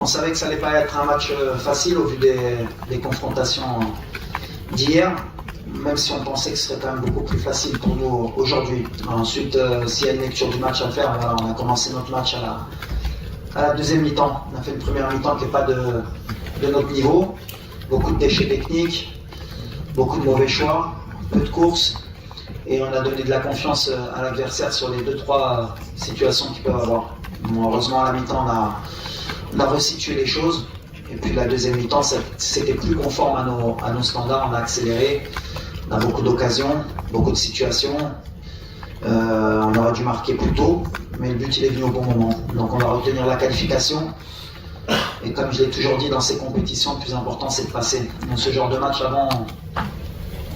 On savait que ça n'allait pas être un match facile au vu des confrontations d'hier, même si on pensait que ce serait quand même beaucoup plus facile pour nous aujourd'hui. Ensuite, s'il y a une lecture du match à faire, voilà, on a commencé notre match à la deuxième mi-temps. On a fait une première mi-temps qui n'est pas de notre niveau. Beaucoup de déchets techniques, beaucoup de mauvais choix, peu de courses. Et on a donné de la confiance à l'adversaire sur les 2-3 situations qu'il peut avoir. Bon, heureusement, à la mi-temps, on a resitué les choses. Et puis la deuxième mi-temps, c'était plus conforme à nos standards. On a accéléré, on a beaucoup d'occasions, beaucoup de situations. On aurait dû marquer plus tôt, mais le but il est venu au bon moment. Donc on va retenir la qualification. Et comme je l'ai toujours dit dans ces compétitions, le plus important c'est de passer. Dans ce genre de match avant,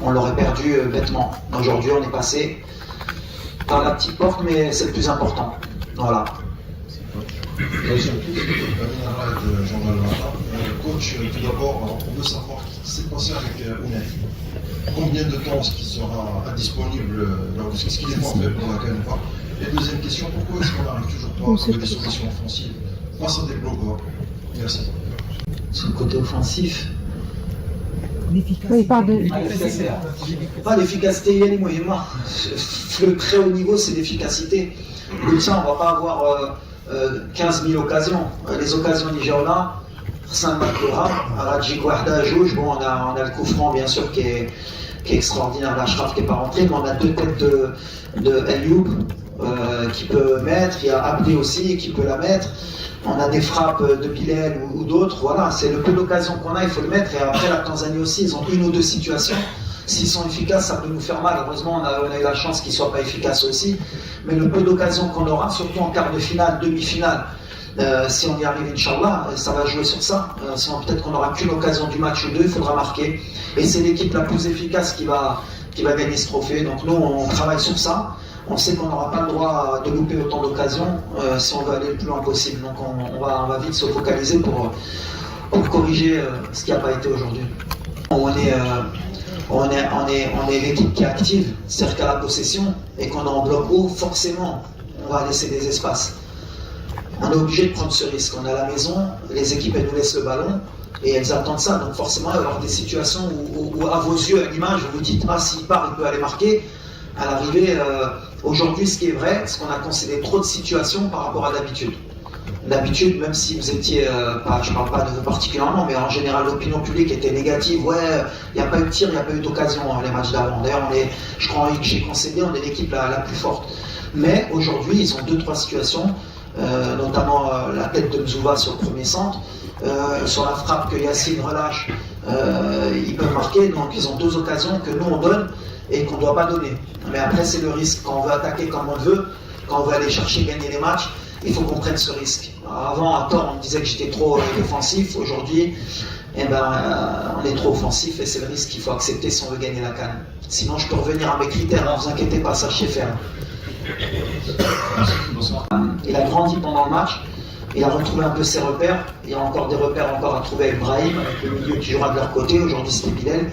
on l'aurait perdu bêtement. Aujourd'hui on est passé par la petite porte, mais c'est le plus important. Voilà. Coach, tout d'abord, on veut savoir ce qui s'est passé avec Unai. Combien de temps est-ce qu'il sera indisponible, ce qu'il est en fait pour la CAN? Et deuxième question, pourquoi est-ce qu'on n'arrive toujours pas à trouver des solutions offensives face à des bloqueurs? Merci. Sur le côté offensif, il parle de... pas l'efficacité, il y a les moyens. Le très haut niveau, c'est l'efficacité. Le tien, on ne va pas avoir 15 000 occasions. Les occasions Nigeria, Hassan Makoura, Radji Gouarda, Jouj, bon, on a le coup franc bien sûr qui est extraordinaire, l'Ashraf qui n'est pas rentré, mais on a deux têtes de Elioub qui peut mettre, il y a Abdi aussi qui peut la mettre, on a des frappes de Bilal ou d'autres, voilà, c'est le peu d'occasions qu'on a, il faut le mettre, et après la Tanzanie aussi, ils ont une ou deux situations. S'ils sont efficaces, ça peut nous faire mal. Heureusement, on a eu la chance qu'ils ne soient pas efficaces aussi. Mais le peu d'occasions qu'on aura, surtout en quart de finale, demi-finale, si on y arrive, Inch'Allah, ça va jouer sur ça. Sinon, peut-être qu'on n'aura qu'une occasion du match ou deux, il faudra marquer. Et c'est l'équipe la plus efficace qui va gagner ce trophée. Donc nous, on travaille sur ça. On sait qu'on n'aura pas le droit de louper autant d'occasions si on veut aller le plus loin possible. Donc on va vite se focaliser pour corriger ce qui n'a pas été aujourd'hui. On est l'équipe qui est active, c'est-à-dire qu'à la possession, et qu'on est en bloc haut, forcément, on va laisser des espaces. On est obligé de prendre ce risque. On est à la maison, les équipes, elles nous laissent le ballon, et elles attendent ça. Donc forcément, il va y avoir des situations où à vos yeux, à l'image, vous vous dites « Ah, s'il part, il peut aller marquer ». À l'arrivée, aujourd'hui, ce qui est vrai, c'est qu'on a concédé trop de situations par rapport à d'habitude. D'habitude, même si vous étiez, je ne parle pas de vous particulièrement, mais en général l'opinion publique était négative, ouais, il n'y a pas eu de tir, il n'y a pas eu d'occasion les matchs d'avant. D'ailleurs, je crois que j'ai concédé, on est l'équipe la plus forte. Mais aujourd'hui, ils ont 2-3 situations, notamment la tête de Mzouva sur le premier centre, sur la frappe que Yassine relâche, ils peuvent marquer, donc ils ont 2 occasions que nous on donne et qu'on ne doit pas donner. Mais après, c'est le risque, quand on veut attaquer comme on veut, quand on veut aller chercher gagner les matchs, il faut qu'on prenne ce risque. Avant, à tort, on me disait que j'étais trop défensif. Aujourd'hui, on est trop offensif et c'est le risque qu'il faut accepter si on veut gagner la CAN. Sinon, je peux revenir à mes critères, ne vous inquiétez pas, ça je sais faire. Il a grandi pendant le match, il a retrouvé un peu ses repères. Il y a encore des repères à trouver avec Brahim, avec le milieu qui jouera de leur côté. Aujourd'hui, c'était Bilal.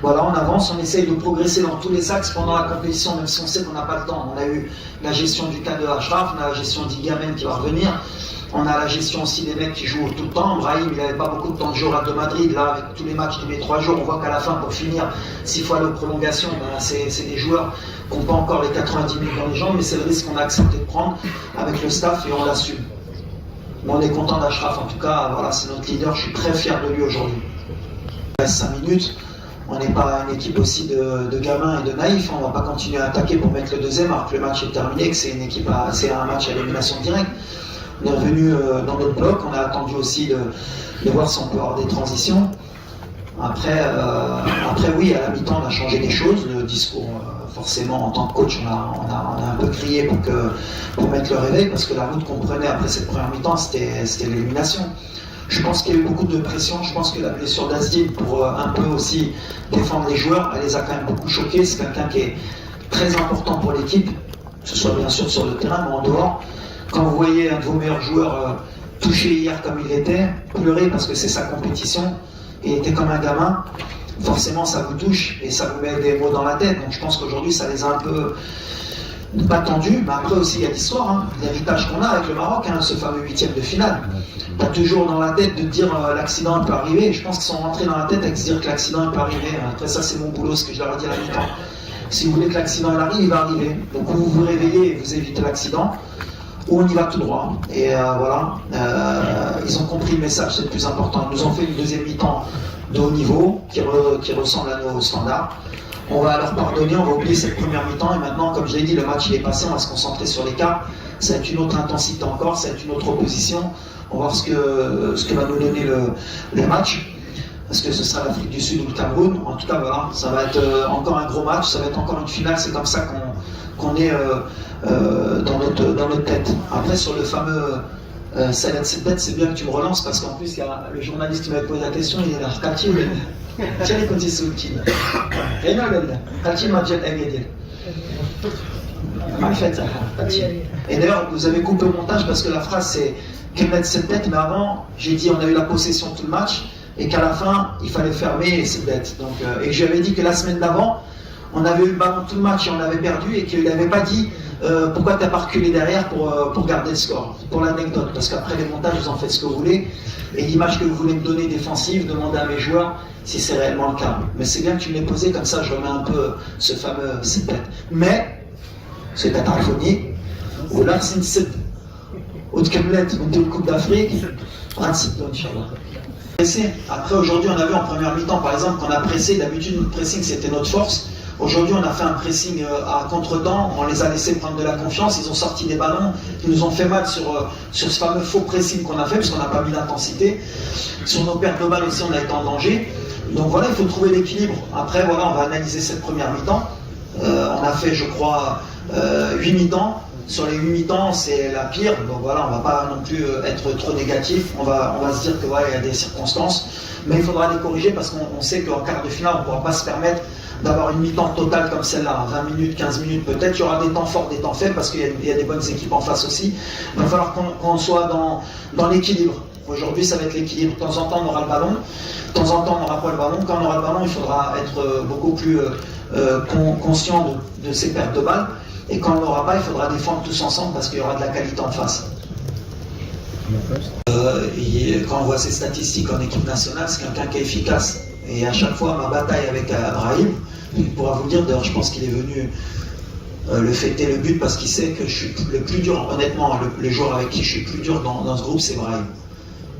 Voilà, on avance, on essaye de progresser dans tous les axes pendant la compétition, même si on sait qu'on n'a pas le temps. On a eu la gestion du cas de Ashraf, on a la gestion d'Igamen qui va revenir, on a la gestion aussi des mecs qui jouent tout le temps. Brahim, il n'avait pas beaucoup de temps de jeu à de Madrid, là, avec tous les matchs de mes 3 jours, on voit qu'à la fin, pour finir, 6 fois la prolongation, c'est des joueurs qui n'ont pas encore les 90 minutes dans les jambes, mais c'est le risque qu'on a accepté de prendre avec le staff et on l'assume. Mais on est content d'Ashraf, en tout cas, voilà, c'est notre leader, je suis très fier de lui aujourd'hui. Il reste 5 minutes. On n'est pas une équipe aussi de gamins et de naïfs, on ne va pas continuer à attaquer pour mettre le deuxième alors que le match est terminé, que c'est un match à élimination directe. On est revenu dans notre bloc, on a attendu aussi de voir si on peut avoir des transitions. Après oui, à la mi-temps on a changé des choses, le discours forcément en tant que coach on a un peu crié pour mettre le réveil parce que la route qu'on prenait après cette première mi-temps c'était l'élimination. Je pense qu'il y a eu beaucoup de pression, je pense que la blessure d'Azdin pour un peu aussi défendre les joueurs, elle les a quand même beaucoup choqués, c'est quelqu'un qui est très important pour l'équipe, que ce soit bien sûr sur le terrain, mais en dehors. Quand vous voyez un de vos meilleurs joueurs touché hier comme il était, pleurer parce que c'est sa compétition, et était comme un gamin, forcément ça vous touche et ça vous met des mots dans la tête, donc je pense qu'aujourd'hui ça les a un peu pas tendu, mais après aussi il y a l'histoire, hein, l'héritage qu'on a avec le Maroc, hein, ce fameux 8e de finale. Tu as toujours dans la tête de te dire l'accident peut arriver. Je pense qu'ils sont rentrés dans la tête avec se dire que l'accident peut arriver. Après ça c'est mon boulot, ce que je leur ai dit à la mi-temps. Si vous voulez que l'accident arrive, il va arriver. Donc ou vous vous réveillez et vous évitez l'accident, ou on y va tout droit. Et voilà, ils ont compris le message, c'est le plus important. Ils nous ont fait une deuxième mi-temps de haut niveau, qui ressemble à nos standards. On va leur pardonner, on va oublier cette première mi-temps, et maintenant, comme je l'ai dit, le match il est passé, on va se concentrer sur l'écart. Ça va être une autre intensité encore, ça va être une autre opposition. On va voir ce que va nous donner le match. Est-ce que ce sera l'Afrique du Sud ou le Cameroun? En tout cas, voilà, ça va être encore un gros match, ça va être encore une finale, c'est comme ça qu'on est dans notre tête. Après, sur le fameux Salet Sebet, c'est bien que tu me relances, parce qu'en plus, il y a le journaliste qui m'avait posé la question, il est là, tiens les côtés sous le team. Et non, et d'ailleurs, vous avez coupé au montage parce que la phrase c'est Kemet Sebet, mais avant, j'ai dit on a eu la possession tout le match, et qu'à la fin, il fallait fermer Sebet. Et je lui avais dit que la semaine d'avant, on avait eu le ballon tout le match et on avait perdu, et qu'il n'avait pas dit pourquoi tu n'as pas reculé derrière pour garder le score. Pour l'anecdote, parce qu'après les montages, vous en faites ce que vous voulez, et l'image que vous voulez me donner défensive, demandez à mes joueurs si c'est réellement le cas. Mais c'est bien que tu me l'aies posé, comme ça je remets un peu ce fameux Sebet. Mais, c'est à Tarfouni, ou là c'est une Sebet. Ou de Kemlet, ou de Coupe d'Afrique, après, aujourd'hui, on a vu en première mi-temps, par exemple, qu'on a pressé. D'habitude, le pressing, c'était notre force. Aujourd'hui, on a fait un pressing à contre-temps. On les a laissés prendre de la confiance. Ils ont sorti des ballons. Ils nous ont fait mal sur ce fameux faux pressing qu'on a fait, parce qu'on n'a pas mis d'intensité. Sur nos pertes de balles aussi, on a été en danger. Donc voilà, il faut trouver l'équilibre. Après, voilà, on va analyser cette première mi-temps. On a fait, je crois, 8 mi-temps. Sur les 8 mi-temps, c'est la pire, donc voilà, on ne va pas non plus être trop négatif, on va se dire que voilà, il y a des circonstances, mais il faudra les corriger parce qu'on sait qu'en quart de finale, on ne pourra pas se permettre d'avoir une mi-temps totale comme celle-là, 20 minutes, 15 minutes peut-être, il y aura des temps forts, des temps faibles, parce qu'il y a des bonnes équipes en face aussi. Il va falloir qu'on soit dans l'équilibre. Aujourd'hui, ça va être l'équilibre. De temps en temps, on aura le ballon, de temps en temps, on n'aura pas le ballon. Quand on aura le ballon, il faudra être beaucoup plus conscient de ces pertes de balles. Et quand on n'aura pas, il faudra défendre tous ensemble parce qu'il y aura de la qualité en face. Quand on voit ses statistiques en équipe nationale, c'est quelqu'un qui est efficace. Et à chaque fois, ma bataille avec Brahim, il pourra vous le dire, d'ailleurs je pense qu'il est venu le fêter le but parce qu'il sait que je suis le plus dur, honnêtement, le joueur avec qui je suis plus dur dans ce groupe, c'est Brahim.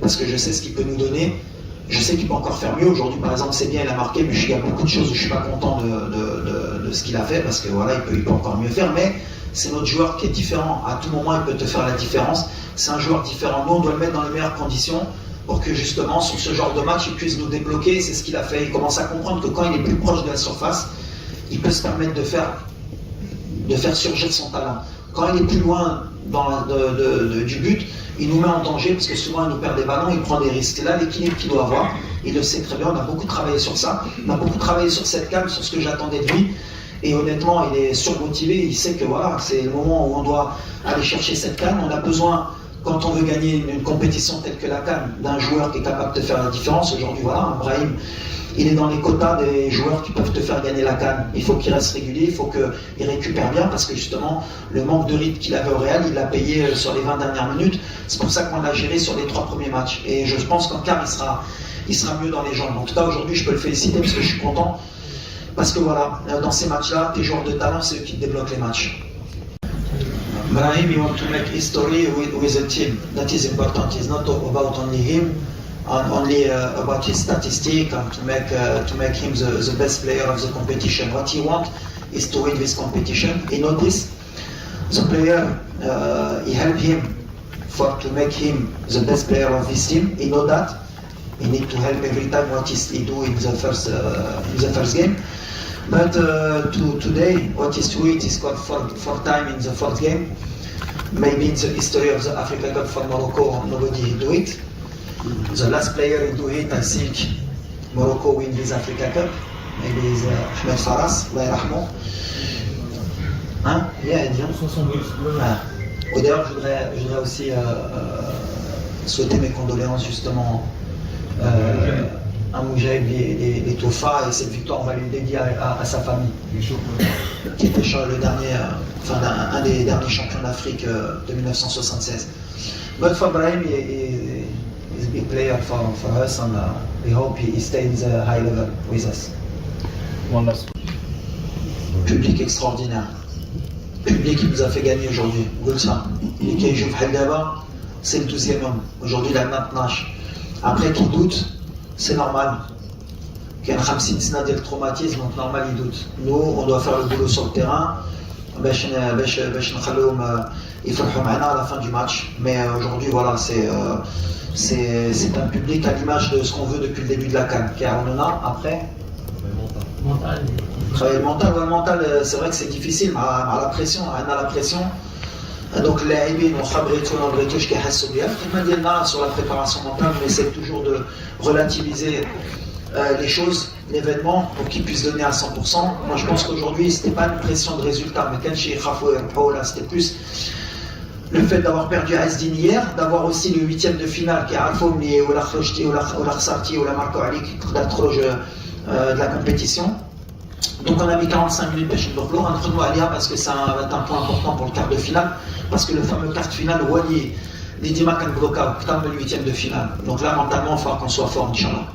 Parce que je sais ce qu'il peut nous donner. Je sais qu'il peut encore faire mieux. Aujourd'hui, par exemple, c'est bien, il a marqué, mais il y a beaucoup de choses où je ne suis pas content de ce qu'il a fait, parce que voilà, il peut encore mieux faire, mais c'est notre joueur qui est différent. À tout moment, il peut te faire la différence. C'est un joueur différent. Nous, on doit le mettre dans les meilleures conditions pour que justement, sur ce genre de match, il puisse nous débloquer. C'est ce qu'il a fait. Il commence à comprendre que quand il est plus proche de la surface, il peut se permettre de faire surgir son talent. Quand il est plus loin du but, il nous met en danger parce que souvent il nous perd des ballons, il prend des risques. Là, l'équilibre qu'il doit avoir, il le sait très bien, on a beaucoup travaillé sur ça, on a beaucoup travaillé sur cette calme, sur ce que j'attendais de lui. Et honnêtement, il est surmotivé, il sait que voilà, c'est le moment où on doit aller chercher cette calme. On a besoin, quand on veut gagner une compétition telle que la calme, d'un joueur qui est capable de faire la différence. Aujourd'hui, voilà, Brahim, il est dans les quotas des joueurs qui peuvent te faire gagner la CAN. Il faut qu'il reste régulier, il faut qu'il récupère bien, parce que justement, le manque de rythme qu'il avait au Real, il l'a payé sur les 20 dernières minutes. C'est pour ça qu'on l'a géré sur les 3 premiers matchs. Et je pense qu'en quart, il sera mieux dans les jambes. En tout cas, aujourd'hui, je peux le féliciter parce que je suis content. Parce que voilà, dans ces matchs-là, tes joueurs de talent, c'est eux qui te débloquent les matchs. Brahim, you want to make history with a team. That is important. It's not about only him. And only about his statistics and to make him the best player of the competition. What he wants is to win this competition. He noticed the player, he helped him to make him the best player of this team. He know that. He need to help every time what he do in the first game. But today, what is to it is scored 4 times in the 4th game. Maybe in the history of the Africa Cup for Morocco, nobody do it. The last player who do it, I think, Morocco win this Africa Cup. Maybe it's Ahmed Faras, Allah yarhamou. Hein? Yeah, bien. D'ailleurs, je voudrais aussi souhaiter mes condoléances justement un Moujahid les Toufa, et cette victoire on va lui dédier à sa famille, qui était le dernier, un des derniers champions d'Afrique de 1976. But for Brahim, he's a big player for us, and we hope he stays high level with us. One last. Public extraordinaire. Public qui nous a fait gagner aujourd'hui. Goulsa. Et qui joue Haïdaba, c'est le 12e homme. Aujourd'hui, il a 29. Après, qui doute, c'est normal. Qu'il y a un 50 sna de traumatisme, donc normal, il doute. Nous, on doit faire le boulot sur le terrain. باش نخليهم يفرحوا معنا à la fin du match. Mais aujourd'hui, voilà, c'est un public à l'image de ce qu'on veut depuis le début de la CAN. Car on en a après. Travailler le mental, le mental, c'est vrai que c'est difficile, à la pression, on a la pression. Donc les AIB, on sur la préparation mentale, on essaie toujours de relativiser les choses, l'événement, pour qu'ils puissent donner à 100%. Moi je pense qu'aujourd'hui, c'était pas une pression de résultat, mais c'était plus le fait d'avoir perdu à Asdin hier, d'avoir aussi le 8e de finale, qui est Alfoum, ou la Khrochti, ou la Khsarti, ou la Marco Ali, qui de la compétition. Donc on a mis 45 minutes de Chindoklo, entre-nous Alia, parce que c'est un point important pour le quart de finale, parce que le fameux quart de finale, Wali, Didima Kan Bloka, le 8e de finale. Donc là, mentalement, il faut qu'on soit fort, Inch'Allah.